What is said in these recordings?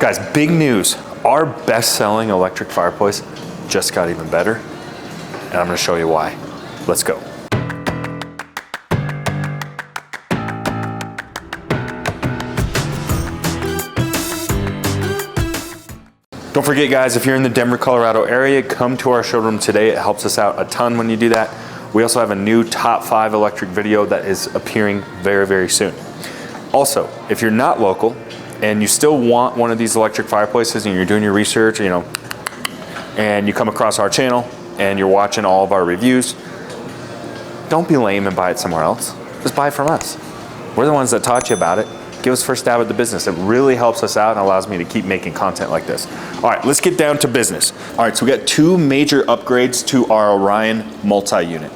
Guys, big news. Our best-selling electric fireplace just got even better, and I'm gonna show you why. Let's go. Don't forget, guys, if you're in the Denver, Colorado area, come to our showroom today. It helps us out a ton when you do that. We also have a new top 5 electric video that is appearing very, very soon. Also, if you're not local and you still want one of these electric fireplaces and you're doing your research, you know, and you come across our channel and you're watching all of our reviews, don't be lame and buy it somewhere else. Just buy it from us. We're the ones that taught you about it. Give us first stab at the business. It really helps us out and allows me to keep making content like this. All right, let's get down to business. All right, so we got 2 major upgrades to our Orion Multi unit.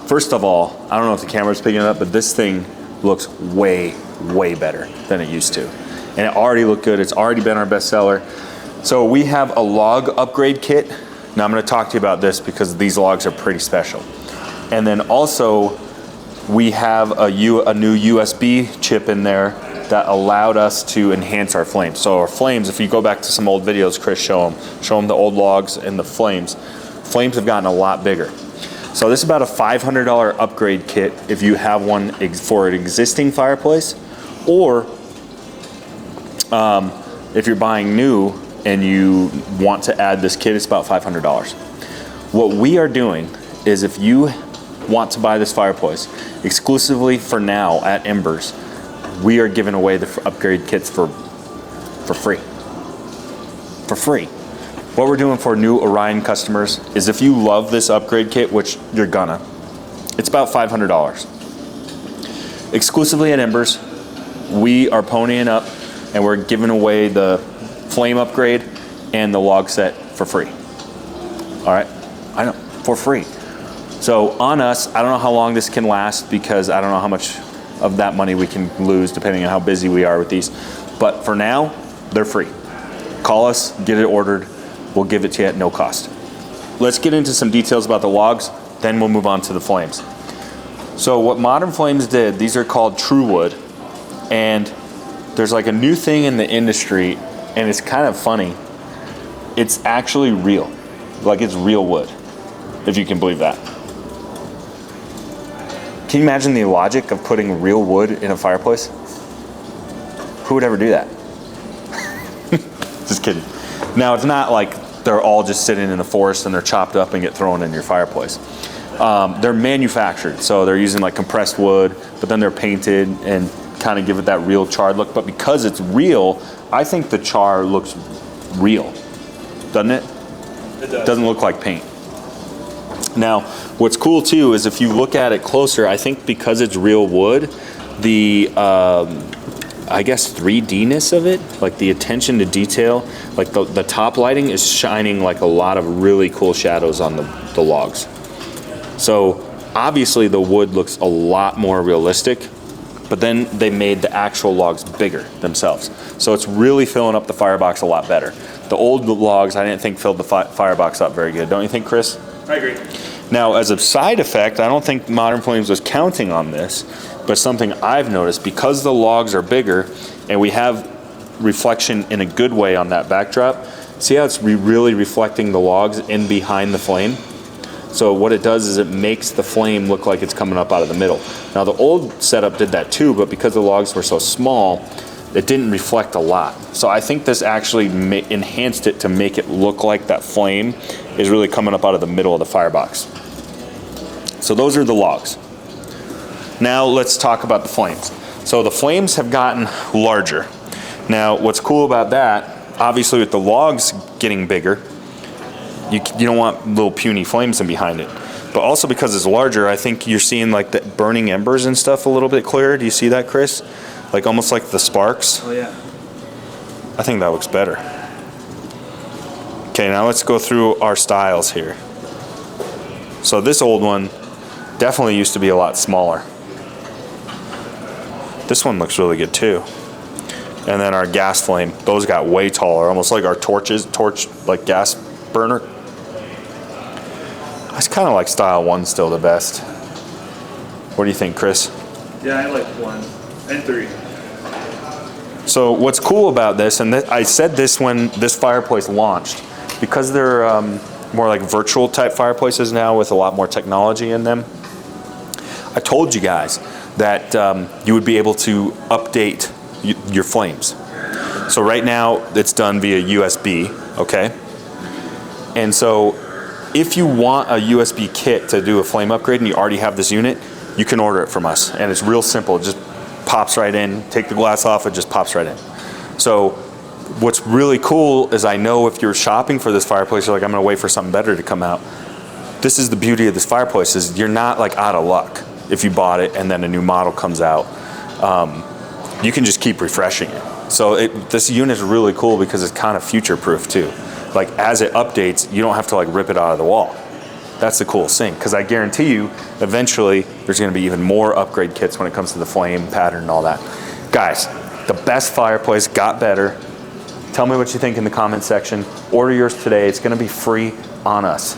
First of all, I don't know if the camera's picking it up, but this thing looks way, way better than it used to. And it already looked good. It's already been our best seller. So we have a log upgrade kit. Now I'm gonna talk to you about this because these logs are pretty special. And then also, we have a new USB chip in there that allowed us to enhance our flames. So our flames, if you go back to some old videos, Chris, show them the old logs and the flames. Flames have gotten a lot bigger. So this is about a $500 upgrade kit if you have one for an existing fireplace, or if you're buying new and you want to add this kit, it's about $500. What we are doing is, if you want to buy this fireplace exclusively for now at Embers, we are giving away the upgrade kits for free. For free. What we're doing for new Orion customers is, if you love this upgrade kit, which you're gonna, it's about $500. Exclusively at Embers, we are ponying up and we're giving away the flame upgrade and the log set for free. All right, I know, for free. So on us, I don't know how long this can last because I don't know how much of that money we can lose depending on how busy we are with these. But for now, they're free. Call us, get it ordered. We'll give it to you at no cost. Let's get into some details about the logs, then we'll move on to the flames. So what Modern Flames did, these are called True Wood, and there's like a new thing in the industry, and it's kind of funny. It's actually real. Like, it's real wood, if you can believe that. Can you imagine the logic of putting real wood in a fireplace? Who would ever do that? Just kidding. Now, it's not like they're all just sitting in the forest and they're chopped up and get thrown in your fireplace. They're manufactured, so they're using like compressed wood, but then they're painted and kind of give it that real charred look. But because it's real, I think the char looks real, doesn't it? It does. Doesn't look like paint. Now, what's cool too is, if you look at it closer, I think because it's real wood, the I guess 3D-ness of it, like the attention to detail, like the top lighting is shining like a lot of really cool shadows on the logs. So obviously the wood looks a lot more realistic, but then they made the actual logs bigger themselves. So it's really filling up the firebox a lot better. The old logs, I didn't think filled the firebox up very good. Don't you think, Chris? I agree. Now, as a side effect, I don't think Modern Flames was counting on this, but something I've noticed, because the logs are bigger and we have reflection in a good way on that backdrop, see how it's really reflecting the logs in behind the flame? So what it does is it makes the flame look like it's coming up out of the middle. Now, the old setup did that too, but because the logs were so small, it didn't reflect a lot. So I think this actually enhanced it to make it look like that flame is really coming up out of the middle of the firebox. So those are the logs. Now let's talk about the flames. So the flames have gotten larger. Now what's cool about that, obviously with the logs getting bigger, you don't want little puny flames in behind it. But also because it's larger, I think you're seeing like the burning embers and stuff a little bit clearer. Do you see that, Chris? Like almost like the sparks. Oh yeah. I think that looks better. Okay, now let's go through our styles here. So this old one definitely used to be a lot smaller. This one looks really good too. And then our gas flame, those got way taller, almost like our torch like gas burner. I kind of like style 1 still the best. What do you think, Chris? Yeah, I like 1 and 3. So what's cool about this, and I said this when this fireplace launched, because they're more like virtual type fireplaces now with a lot more technology in them, I told you guys that you would be able to update your flames. So right now it's done via USB, okay? And so if you want a USB kit to do a flame upgrade and you already have this unit, you can order it from us. And it's real simple, it just pops right in, take the glass off, it just pops right in. So what's really cool is I know if you're shopping for this fireplace, you're like, I'm gonna wait for something better to come out. This is the beauty of this fireplace, is you're not like out of luck if you bought it and then a new model comes out. You can just keep refreshing it. So this unit is really cool because it's kind of future-proof too. Like as it updates, you don't have to like rip it out of the wall. That's the coolest thing, because I guarantee you, eventually, there's gonna be even more upgrade kits when it comes to the flame pattern and all that. Guys, the best fireplace got better. Tell me what you think in the comment section. Order yours today, it's gonna be free on us.